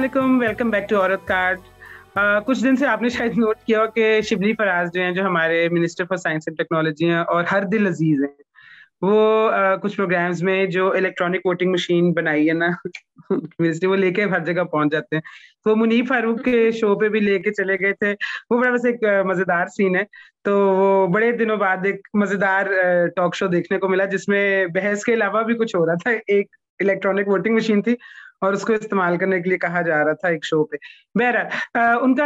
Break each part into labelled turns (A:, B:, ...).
A: वालेकुम, welcome back to औरत card. कुछ दिन से आपने शायद नोट किया हो कि शिबली फराज जो हैं, जो हमारे minister for science and technology हैं और हर दिल अजीज हैं, वो कुछ प्रोग्राम्स में जो इलेक्ट्रॉनिक वोटिंग मशीन बनाई है ना मिनिस्ट्री, वो लेके हर जगह पहुंच जाते हैं। तो मुनीब फारूक के शो पे भी लेके चले गए थे। वो बड़ा बस एक मजेदार सीन है। तो वो बड़े दिनों बाद एक मजेदार टॉक शो देखने को मिला जिसमें बहस के अलावा भी कुछ हो रहा था। एक इलेक्ट्रॉनिक वोटिंग मशीन थी और उसको इस्तेमाल करने के लिए कहा जा रहा था एक शो पे। बहरहाल उनका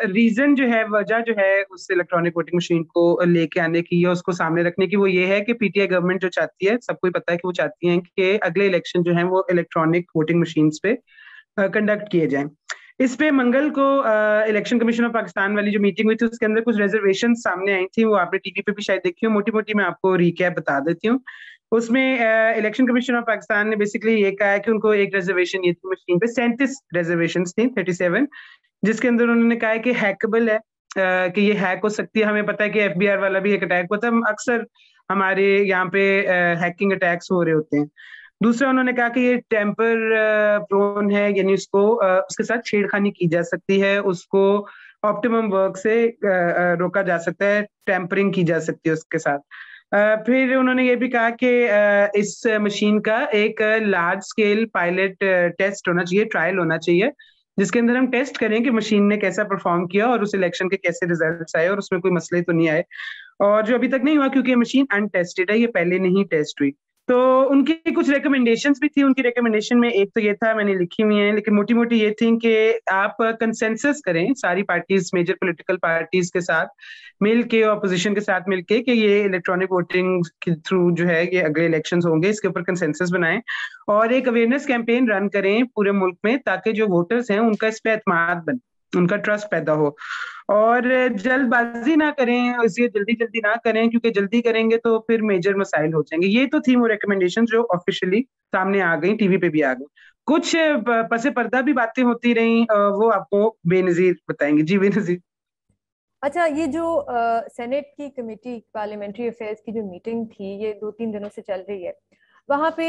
A: रीजन जो है, वजह जो है उस इलेक्ट्रॉनिक वोटिंग मशीन को लेके आने की या उसको सामने रखने की, वो ये है कि पीटीआई गवर्नमेंट जो चाहती है, सबको ही पता है कि वो चाहती है कि अगले इलेक्शन जो है वो इलेक्ट्रॉनिक वोटिंग मशीन पे कंडक्ट किए जाएं। इस पे मंगल को इलेक्शन कमीशन ऑफ पाकिस्तान वाली जो मीटिंग हुई थी, उसके अंदर कुछ रिजर्वेशन सामने आई थी। वो आपने टीवी पे भी शायद देखी हो। मोटी मोटी मैं आपको रिकैप बता देती हूँ। उसमें इलेक्शन कमीशन ऑफ पाकिस्तान ने बेसिकली ये कहा है कि उनको एक रिजर्वेशन ये थी मशीन पे, 37 रिजर्वेशन थी, 37, जिसके अंदर उन्होंने कहा है कि हैकेबल है, कि ये हैक हो सकती है। हमें पता है कि एफबीआर वाला भी एक अटैक हुआ था। अक्सर हमारे यहाँ पे हैकिंग अटैक्स हो रहे होते हैं। दूसरा उन्होंने कहा कि ये टेम्पर प्रोन है, यानी उसको उसके साथ छेड़खानी की जा सकती है, उसको ऑप्टिमम वर्क से रोका जा सकता है, टेम्परिंग की जा सकती है उसके साथ। फिर उन्होंने ये भी कहा कि इस मशीन का एक लार्ज स्केल पायलट टेस्ट होना चाहिए, ट्रायल होना चाहिए, जिसके अंदर हम टेस्ट करें कि मशीन ने कैसा परफॉर्म किया और उस इलेक्शन के कैसे रिजल्ट्स आए और उसमें कोई मसले तो नहीं आए। और जो अभी तक नहीं हुआ, क्योंकि ये मशीन अनटेस्टेड है, ये पहले नहीं टेस्ट हुई। तो उनकी कुछ रिकमेंडेशंस भी थी। उनकी रिकमेंडेशन में एक तो ये था, मैंने लिखी हुई है, लेकिन मोटी मोटी ये थी कि आप कंसेंसस करें सारी पार्टीज, मेजर पॉलिटिकल पार्टीज के साथ मिल के, ऑपोजिशन के साथ मिल के, कि ये इलेक्ट्रॉनिक वोटिंग के थ्रू जो है ये अगले इलेक्शंस होंगे, इसके ऊपर कंसेंसस बनाएं और एक अवेयरनेस कैंपेन रन करें पूरे मुल्क में, ताकि जो वोटर्स हैं उनका इस पे एतमाद बने, उनका ट्रस्ट पैदा हो। और जल्दबाजी ना करें, इसे जल्दी जल्दी ना करें, क्योंकि जल्दी करेंगे तो फिर मेजर मसाइल हो जाएंगे। ये तो थी वो रिकमेंडेशन जो ऑफिशियली सामने आ गई, टीवी पे भी आ गई। कुछ पसे पर्दा भी बातें होती रही, वो आपको बेनजीर बताएंगे। जी बेनजीर।
B: अच्छा, ये जो सेनेट की कमेटी पार्लियामेंट्री अफेयर्स की जो मीटिंग थी, ये 2-3 दिनों से चल रही है। वहाँ पे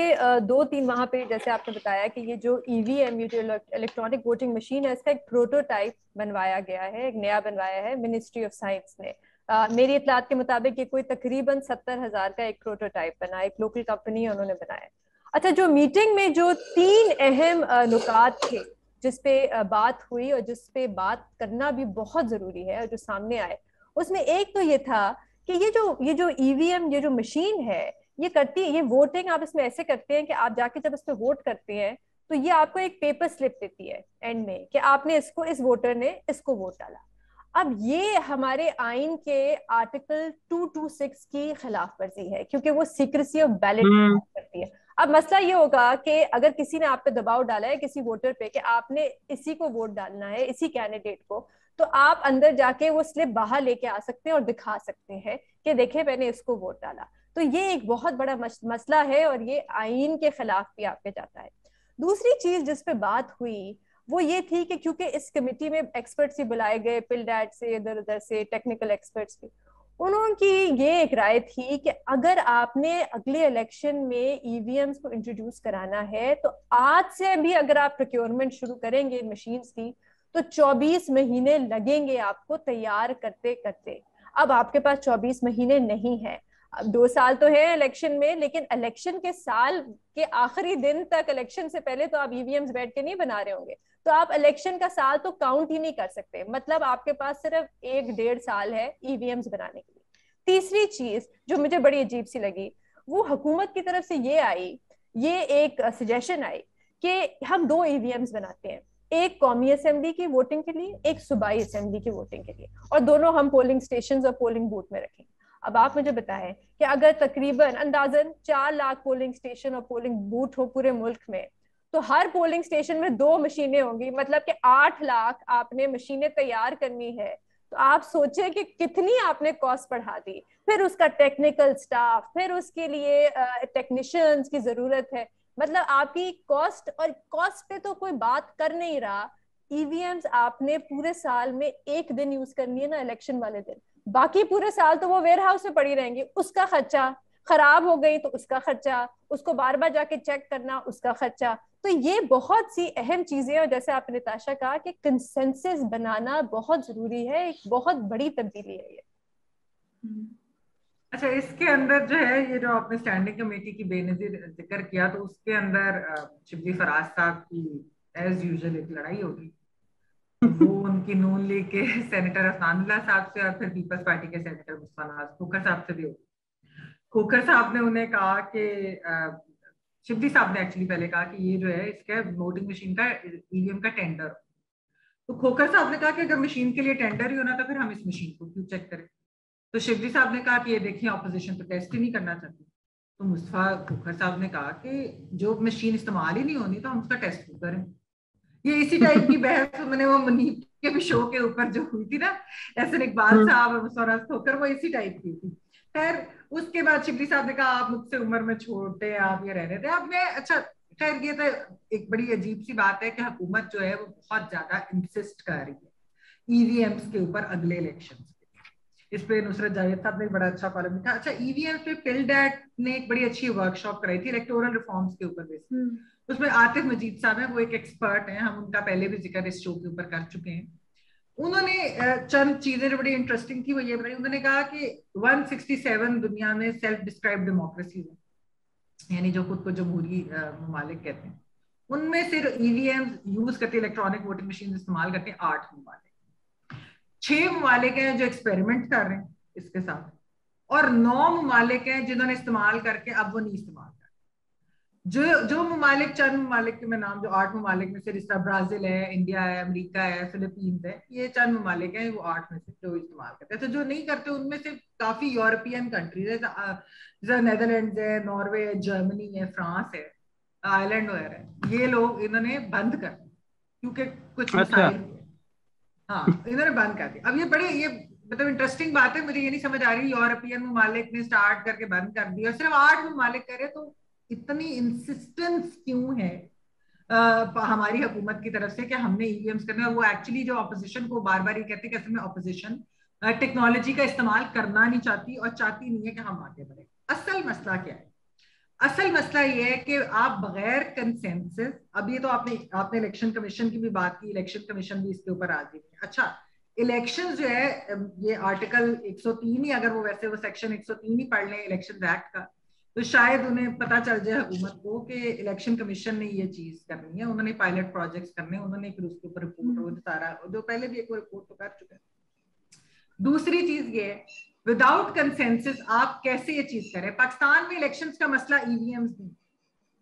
B: वहाँ पे जैसे आपने बताया कि ये जो ईवीएम, ये जो इलेक्ट्रॉनिक वोटिंग मशीन है, इसका एक प्रोटोटाइप बनवाया गया है, एक नया बनवाया है मिनिस्ट्री ऑफ साइंस ने। मेरी इतलात के मुताबिक ये कोई तकरीबन 70,000 का एक प्रोटोटाइप बना, एक लोकल कंपनी है, उन्होंने बनाया। अच्छा, जो मीटिंग में जो 3 अहम नुकात थे जिस पे बात हुई और जिस पे बात करना भी बहुत जरूरी है और जो सामने आए, उसमें एक तो ये था कि ये जो ईवीएम, ये जो मशीन है, ये करती है, ये वोटिंग आप इसमें ऐसे करते हैं कि आप जाके जब इस पे वोट करते हैं तो ये आपको एक पेपर स्लिप देती है एंड में कि आपने इसको, इस वोटर ने इसको वोट डाला। अब ये हमारे आइन के आर्टिकल 226 की खिलाफ वर्जी है, क्योंकि वो सीक्रेसी ऑफ बैलेट
A: हम्म।
B: करती है। अब मसला ये होगा कि अगर किसी ने आप पे दबाव डाला है, किसी वोटर पे, कि आपने इसी को वोट डालना है, इसी कैंडिडेट को, तो आप अंदर जाके वो स्लिप बाहर लेके आ सकते हैं और दिखा सकते हैं कि देखे मैंने इसको वोट डाला। तो ये एक बहुत बड़ा मसला है और ये आइन के खिलाफ भी आपके जाता है। दूसरी चीज जिस पे बात हुई वो ये थी कि क्योंकि इस कमेटी में एक्सपर्ट्स ही बुलाए गए, पिलडैट से, इधर उधर से टेक्निकल एक्सपर्ट्स भी, उनकी ये एक राय थी कि अगर आपने अगले इलेक्शन में ईवीएम्स को इंट्रोड्यूस कराना है तो आज से भी अगर आप प्रोक्योरमेंट शुरू करेंगे मशीन्स की तो 24 महीने लगेंगे आपको तैयार करते करते। अब आपके पास 24 महीने नहीं है। अब 2 साल तो है इलेक्शन में, लेकिन इलेक्शन के साल के आखिरी दिन तक, इलेक्शन से पहले तो आप ईवीएम्स बैठ के नहीं बना रहे होंगे, तो आप इलेक्शन का साल तो काउंट ही नहीं कर सकते। मतलब आपके पास सिर्फ 1-1.5 साल है ईवीएम्स बनाने के लिए। तीसरी चीज जो मुझे बड़ी अजीब सी लगी, वो हुकूमत की तरफ से ये आई, ये एक सजेशन आई कि हम 2 ईवीएम्स बनाते हैं, एक कौमी असेंबली की वोटिंग के लिए, एक सूबाई असेंबली की वोटिंग के लिए, और दोनों हम पोलिंग स्टेशन और पोलिंग बूथ में रखेंगे। अब आप मुझे बताएं कि अगर तकरीबन अंदाजन 4 लाख पोलिंग स्टेशन और पोलिंग बूथ हो पूरे मुल्क में, तो हर पोलिंग स्टेशन में 2 मशीनें होंगी, मतलब कि 8 लाख आपने मशीनें तैयार करनी है। तो आप सोचें कि कितनी आपने कॉस्ट बढ़ा दी। फिर उसका टेक्निकल स्टाफ, फिर उसके लिए टेक्नीशियंस की जरूरत है। मतलब आपकी कॉस्ट, और कॉस्ट पे तो कोई बात कर नहीं रहा। ईवीएम्स आपने पूरे साल में एक दिन यूज करनी है ना, इलेक्शन वाले दिन, बाकी पूरे साल तो वो वेयर हाउस में पड़ी रहेंगी, उसका खर्चा, खराब हो गई तो उसका खर्चा, उसको बार बार जाके चेक करना उसका खर्चा। तो ये बहुत सी अहम चीजें, और जैसे आपने निताशा कहा कि कंसेंसस बनाना बहुत जरूरी है, एक बहुत बड़ी तब्दीली है ये।
C: अच्छा, इसके अंदर जो है ये जो आपने स्टैंडिंग कमेटी की बेनजीर जिक्र किया, तो उसके अंदर शिबली फराज साहब की एज यूजुअल एक लड़ाई होगी। वो उनकी नून लीग के सेनेटर अफनानुल्लाह साहब से और फिर पीपल्स पार्टी के सेनेटर मुस्तफा नवाज खोखर साहब से भी होगी। खोखर साहब ने उन्हें कहा कि शिबली साहब ने एक्चुअली पहले कहा कि ये जो है इसका वोटिंग मशीन का ईवीएम का टेंडर। तो खोखर साहब ने कहा कि अगर मशीन के लिए टेंडर ही होना तो फिर हम इस मशीन को क्यों चेक करें। तो शिवजी साहब ने कहा कि ये देखिए ऑपोजिशन तो टेस्ट ही नहीं करना चाहती। तो मुस्तफा खोखर साहब ने कहा कि जो मशीन इस्तेमाल ही नहीं होनी तो हम उसका टेस्ट क्यों करें। ये इसी टाइप की बहस मैंने वो मुनीब के भी शो के ऊपर जो हुई थी ना, एहसन इकबाल साहब और मुस्तफा खोखर, वो इसी टाइप की थी। खैर उसके बाद शिबली साहब ने कहा आप मुझसे उम्र में छोटे हैं, आप ये रहने थे आपने। अच्छा खैर ये तो एक बड़ी अजीब सी बात है कि हुकूमत जो है वो बहुत ज्यादा इंसिस्ट कर रही है ईवीएम्स के ऊपर अगले इलेक्शन। इस पे नुसरत जावेद साहब ने एक बड़ा अच्छा कॉलम लिखा। अच्छा, ईवीएम पे पिलडैट ने एक बड़ी अच्छी वर्कशॉप कराई थी इलेक्टोरल रिफॉर्म्स के ऊपर बेसिकली। उसमें आतिफ मजीद साहब हैं, वो एक एक्सपर्ट हैं, हम उनका पहले भी जिक्र इस शो के ऊपर कर चुके हैं। उन्होंने चंद चीजें जो बड़ी इंटरेस्टिंग थी वो ये बताई। उन्होंने कहा कि 167 दुनिया में सेल्फ डिस्क्राइब डेमोक्रेसी है, यानी जो खुद को जमहूरी ममालिक कहते हैं, उनमें सिर्फ ईवीएम यूज करते, इलेक्ट्रॉनिक वोटिंग मशीन इस्तेमाल करते हैं 8 ममालिक। 6 ममालिक हैं जो एक्सपेरिमेंट कर रहे हैं इसके साथ, और 9 ममालिक हैं जिन्होंने इस्तेमाल करके अब वो नहीं इस्तेमाल कर। जो ममालिक, चंद ममालिक के मैं नाम, जो 8 ममालिक में से, जिस तरह ब्राजील है, इंडिया है, अमेरिका है, फिलीपींस है, ये चंद ममालिक हैं वो 8 में से जो इस्तेमाल करते हैं। तो जो नहीं करते उनमें से काफी यूरोपियन कंट्रीज है, जैसे नेदरलैंड है, नॉर्वे है, जर्मनी है, फ्रांस है, आयरलैंड वगैरह है, ये लोग इन्होंने बंद कर दिया क्योंकि कुछ मसाइल। हाँ, इन्होंने बंद कर दिया। अब ये बड़े, ये मतलब इंटरेस्टिंग बात है, मुझे ये नहीं समझ आ रही यूरोपियन ममालिक ने स्टार्ट करके बंद कर दिया, सिर्फ 8 ममालिक करे, तो इतनी इंसिस्टेंस क्यों है हमारी हुकूमत की तरफ से कि हमने ईवीएम्स करने। और वो एक्चुअली जो ऑपोजिशन को बार बार ये कहते हैं कि असल में ऑपोजिशन टेक्नोलॉजी का इस्तेमाल करना नहीं चाहती और चाहती नहीं है कि हम आगे बढ़े। असल मसला क्या है? असल मसला ये है कि आप बगैर कंसेंसस, अब ये तो आपने इलेक्शन कमीशन की भी बात की, इलेक्शन कमीशन भी इसके ऊपर राजी है। अच्छा, इलेक्शन जो है, ये आर्टिकल 103 ही, अगर वो वैसे वो सेक्शन 103 ही पढ़ लें इलेक्शन एक्ट का, तो शायद उन्हें पता चल जाए हुकूमत को कि इलेक्शन कमीशन ने ये चीज करनी है, उन्होंने पायलट प्रोजेक्ट्स करने, उन्होंने फिर उसके ऊपर रिपोर्ट सारा, जो पहले भी एक रिपोर्ट तो कर चुके हैं। दूसरी चीज ये है, विदाउट कंसेंसस आप कैसे ये चीज करें। पाकिस्तान में इलेक्शंस का मसला ईवीएम्स नहीं,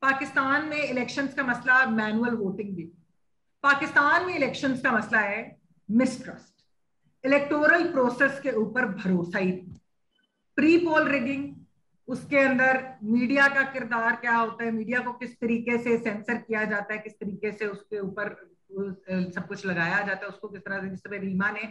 C: पाकिस्तान में इलेक्शंस का मसला मैनुअल वोटिंग भी, पाकिस्तान में इलेक्शंस का मसला है मिसट्रस्ट, इलेक्टोरल प्रोसेस के ऊपर भरोसा ही नहीं, प्री पोल रिगिंग, उसके अंदर मीडिया का किरदार क्या होता है, मीडिया को किस तरीके से सेंसर किया जाता है, किस तरीके से उसके ऊपर सब कुछ लगाया जाता है, उसको किस तरह से, जिस तरह रीमा ने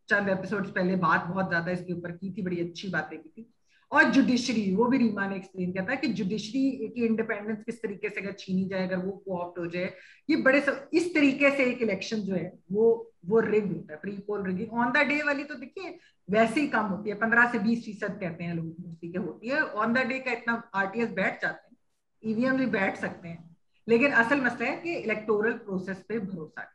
C: चंद एपिसोड्स पहले बात बहुत ज्यादा इसके ऊपर की थी, बड़ी अच्छी बातें की थी। और जुडिशरी, वो भी रीमा ने एक्सप्लेन किया था कि जुडिशरी की इंडिपेंडेंस किस तरीके से अगर छीनी जाए, अगर वो कोऑप्ट हो जाए, ये बड़े सब इस तरीके से एक इलेक्शन जो है वो रिग होता है। Pre poll rigging on the day वाली तो देखिए वैसे ही कम होती है, 15 से 20% कहते हैं लोग उसी के होती है। ऑन द डे का इतना आरटीएस बैठ जाते हैं, ईवीएम भी बैठ सकते हैं, लेकिन असल मसला है कि इलेक्टोरल प्रोसेस पे भरोसा है।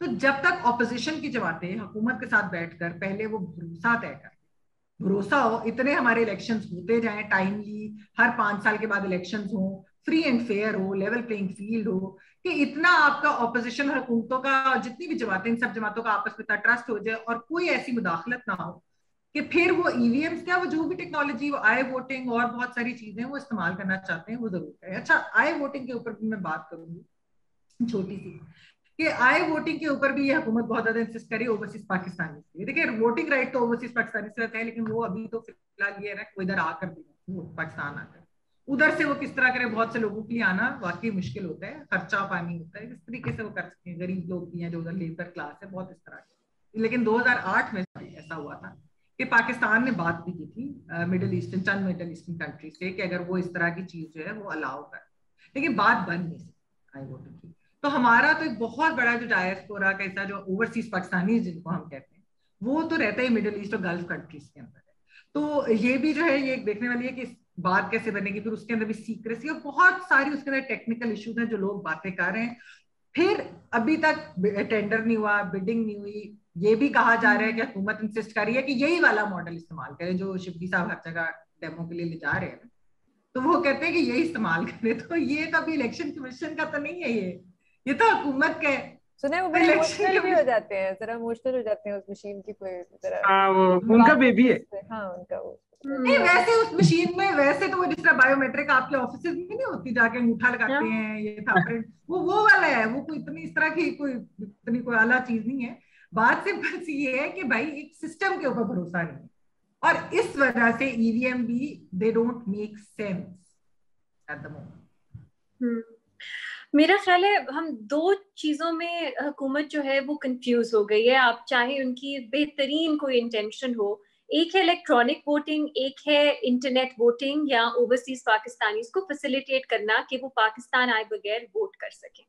C: तो जब तक ऑपोजिशन की जमातें हुकूमत के साथ बैठकर पहले वो भरोसा तय कर, भरोसा हो, इतने हमारे इलेक्शंस होते जाएं टाइमली, हर 5 साल के बाद इलेक्शंस हो, फ्री एंड फेयर हो, लेवल प्लेइंग फील्ड हो, कि इतना आपका ऑपोजिशन हुकूमतों का, जितनी भी जमातें, इन सब जमातों का आपस में इतना ट्रस्ट हो जाए और कोई ऐसी मुदाखलत ना हो कि फिर वो ईवीएम्स क्या, वो जो भी टेक्नोलॉजी, वो आई वोटिंग और बहुत सारी चीजें वो इस्तेमाल करना चाहते हैं, वो जरूर करें। अच्छा, आई वोटिंग के ऊपर भी मैं बात करूंगी छोटी सी, कि आई वोटिंग के ऊपर भी ये हुकूमत बहुत ज्यादा इंसिस्ट करी ओवरसीज पाकिस्तानी से। देखिए वोटिंग राइट तो ओवरसीज पाकिस्तानी से रहता है, लेकिन वो अभी तो फिलहाल ये है ना कि वो इधर आकर वो पाकिस्तान आकर, उधर से वो किस तरह करे, बहुत से लोगों के लिए आना वाकई मुश्किल होता है, खर्चा पानी होता है, किस तरीके से वो कर सकते हैं, गरीब लोग भी हैं जो उधर लेबर क्लास है, बहुत इस तरह के। लेकिन 2008 में ऐसा हुआ था कि पाकिस्तान ने बात भी की थी मिडिल ईस्टर्न, चंद मिडिल ईस्टर्न कंट्री से, कि अगर वो इस तरह की चीज जो है वो अलाउ कर, लेकिन बात बन नहीं सकती आई वोटिंग की। तो हमारा तो एक बहुत बड़ा जो डायस्पोरा का हिस्सा, जो ओवरसीज पाकिस्तानी जिनको हम कहते हैं, वो तो रहता है मिडिल ईस्ट और गल्फ कंट्रीज के अंदर है। तो ये भी जो है ये देखने वाली है कि बात कैसे बनेगी, फिर उसके अंदर भी सीक्रेसी और बहुत सारी उसके अंदर टेक्निकल इश्यूज हैं जो लोग बातें कर रहे हैं। फिर अभी तक टेंडर नहीं हुआ, बिडिंग नहीं हुई, ये भी कहा जा रहा है कि हुकूमत इंसिस्ट कर रही है कि यही वाला मॉडल इस्तेमाल करें जो शिबली साहब हर जगह डेमो के लिए ले जा रहे हैं, तो वो कहते हैं कि यही इस्तेमाल करें। तो ये तो अभी इलेक्शन कमीशन का तो नहीं है, ये तो हुकूमत का है।
B: सुना है वो बड़े इमोशनल भी हो जाते हैं, जरा इमोशनल हो जाते हैं उस मशीन की, कोई जरा
A: हाँ वो उनका बेबी है।
B: हाँ उनका वो
C: नहीं वैसे उस मशीन में वैसे तो वो जिस तरह बायोमेट्रिक आपके ऑफिस में नहीं होती, जाके अंगूठा लगाते हैं ये था प्रिंट, वो वाला है, वो कोई इतनी इस तरह की कोई आला चीज नहीं है। बात सिर्फ बस ये है कि भाई एक सिस्टम के ऊपर भरोसा नहीं है, और इस वजह से ईवीएम भी they don't make sense at the moment.
D: मेरा ख्याल है हम दो चीजों में हुकूमत जो है वो कंफ्यूज हो गई है। आप चाहे उनकी बेहतरीन कोई इंटेंशन हो, एक है इलेक्ट्रॉनिक वोटिंग, एक है इंटरनेट वोटिंग या ओवरसीज पाकिस्तानीज को फैसिलिटेट करना कि वो पाकिस्तान आए बगैर वोट कर सके।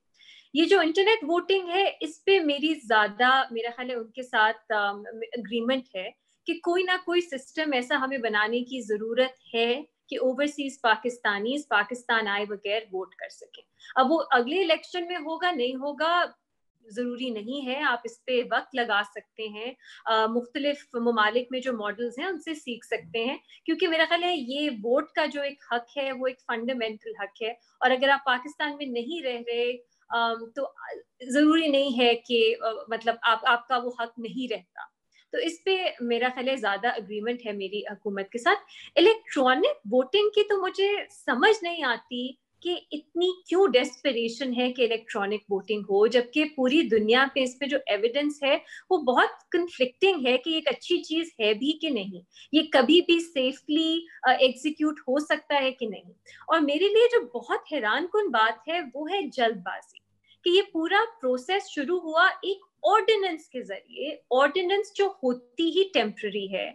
D: ये जो इंटरनेट वोटिंग है इस पे मेरी ज्यादा मेरा ख्याल है उनके साथ अग्रीमेंट है कि कोई ना कोई सिस्टम ऐसा हमें बनाने की जरूरत है कि ओवरसीज पाकिस्तानीज पाकिस्तान आए बगैर वोट कर सके। अब वो अगले इलेक्शन में होगा नहीं होगा जरूरी नहीं है, आप इस पे वक्त लगा सकते हैं, मुख्तलिफ ममालिक में जो मॉडल्स हैं उनसे सीख सकते हैं, क्योंकि मेरा ख्याल है ये वोट का जो एक हक है वो एक फंडामेंटल हक है, और अगर आप पाकिस्तान में नहीं रह रहे तो जरूरी नहीं है कि मतलब आपका वो हक नहीं रहता। तो इस पे मेरा ख्याल है ज्यादा अग्रीमेंट है मेरी हुकूमत के साथ। इलेक्ट्रॉनिक वोटिंग की तो मुझे समझ नहीं आती कि इतनी क्यों डेस्परेशन है कि इलेक्ट्रॉनिक वोटिंग हो, जबकि पूरी दुनिया पे इस पे जो एविडेंस है वो बहुत कंफ्लिक्टिंग है कि एक अच्छी चीज है भी कि नहीं, ये कभी भी सेफली एग्जीक्यूट हो सकता है कि नहीं। और मेरे लिए जो बहुत हैरानकुन बात है वो है जल्दबाजी, कि ये पूरा प्रोसेस शुरू हुआ एक ऑर्डिनेंस के जरिए, ऑर्डिनेंस जो होती ही टेम्पररी है।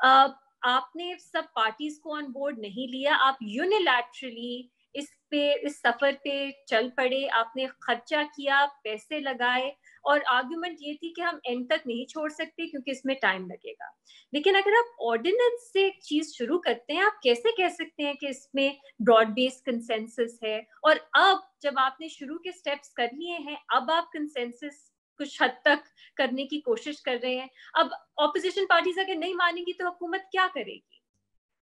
D: आपने सब पार्टीज को ऑन बोर्ड नहीं लिया, आप यूनिलैटरली इस सफर पे चल पड़े, आपने खर्चा किया, पैसे लगाए, और आर्गुमेंट ये थी कि हम एंड तक नहीं छोड़ सकते क्योंकि इसमें टाइम लगेगा। लेकिन अगर आप ऑर्डिनेंस से एक चीज शुरू करते हैं, आप कैसे कह सकते हैं कि इसमें ब्रॉड बेस्ड कंसेंसस है? और अब जब आपने शुरू के स्टेप्स कर लिए हैं, अब आप कंसेंसस कुछ हद तक करने की कोशिश कर रहे हैं। अब ऑपोजिशन पार्टीज अगर नहीं मानेंगी तो हुकूमत क्या करेगी?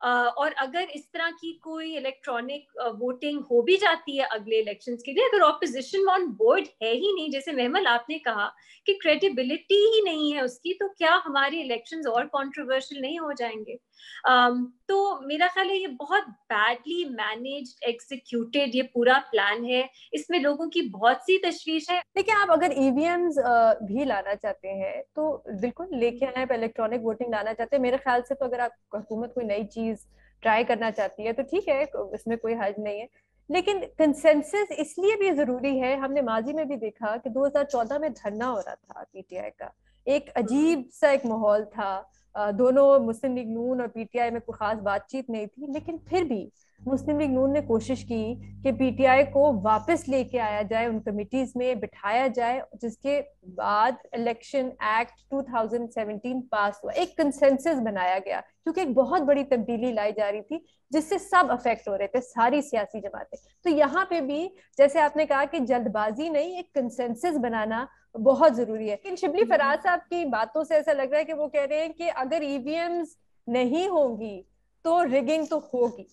D: और अगर इस तरह की कोई इलेक्ट्रॉनिक वोटिंग हो भी जाती है अगले इलेक्शंस के लिए, अगर ऑपोजिशन ऑन बोर्ड है ही नहीं, जैसे महमल आपने कहा कि क्रेडिबिलिटी ही नहीं है उसकी, तो क्या हमारे इलेक्शंस और कंट्रोवर्शियल नहीं हो जाएंगे? तो मेरा ख्याल है ये बहुत बैडली मैनेज्ड एग्जीक्यूटेड ये पूरा प्लान है, इसमें लोगों की बहुत सी तशवीश है।
B: देखिए, आप अगर ईवीएम्स भी लाना चाहते हैं तो बिल्कुल लेके आए, इलेक्ट्रॉनिक वोटिंग लाना चाहते हैं, मेरे ख्याल से तो अगर आप हुकूमत कोई नई चीज ट्राई करना चाहती है तो ठीक है, इसमें कोई हर्ज नहीं है। लेकिन कंसेंसस इसलिए भी जरूरी है, हमने माजी में भी देखा कि 2014 में धरना हो रहा था पीटीआई का, एक अजीब सा एक माहौल था, दोनों मुस्लिम लीग नून और पीटीआई में कोई खास बातचीत नहीं थी, लेकिन फिर भी मुस्लिम लीग नून ने कोशिश की कि पीटीआई को वापस लेके आया जाए, उन कमिटीज में बिठाया जाए, जिसके बाद इलेक्शन एक्ट 2017 पास हुआ, एक कंसेंसस बनाया गया, क्योंकि एक बहुत बड़ी तब्दीली लाई जा रही थी जिससे सब अफेक्ट हो रहे थे, सारी सियासी जमातें। तो यहाँ पे भी जैसे आपने कहा कि जल्दबाजी नहीं, एक कंसेंसस बनाना बहुत जरूरी है। लेकिन शिबली फराज साहब की बातों से ऐसा लग रहा है कि वो कह रहे हैं कि अगर ईवीएम्स नहीं होंगी तो रिगिंग तो होगी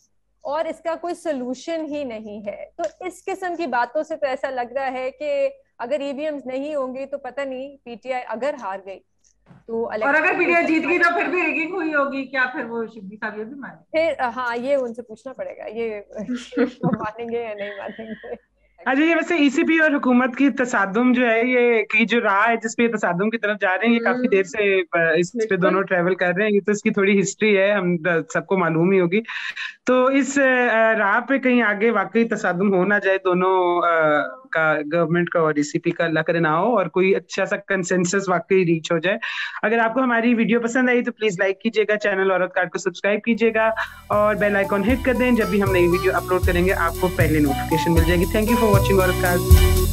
B: और इसका कोई सोल्यूशन ही नहीं है। तो इस किस्म की बातों से तो ऐसा लग रहा है कि अगर ईवीएम्स नहीं होंगी तो पता नहीं पीटीआई अगर हार गई तो, और
C: अगर पीटीआई जीत गई तो फिर भी रिगिंग हुई होगी क्या? फिर वो शिबली साहब ये भी माने?
B: फिर हाँ, ये उनसे पूछना पड़ेगा, ये मानेंगे या नहीं मानेंगे।
A: अच्छा, ये वैसे ईसीपी और हुकूमत की तसादुम जो है, ये की जो राह है जिसपे ये तसादुम की तरफ जा रहे हैं, ये काफी देर से इस पे दोनों ट्रेवल कर रहे हैं, ये तो इसकी थोड़ी हिस्ट्री है, हम सबको मालूम ही होगी। तो इस राह पे कहीं आगे वाकई तसादुम हो ना जाए दोनों का, गवर्नमेंट का और ईसीपी का, अल्लाह करे ना हो, और कोई अच्छा सा कंसेंसस वाकई रीच हो जाए। अगर आपको हमारी वीडियो पसंद आई तो प्लीज लाइक कीजिएगा, चैनल औरत कार्ड को सब्सक्राइब कीजिएगा और बेल आइकॉन हिट कर दें। जब भी हम नई वीडियो अपलोड करेंगे आपको पहले नोटिफिकेशन मिल जाएगी। थैंक यू फॉर वॉचिंग औरत कार्ड।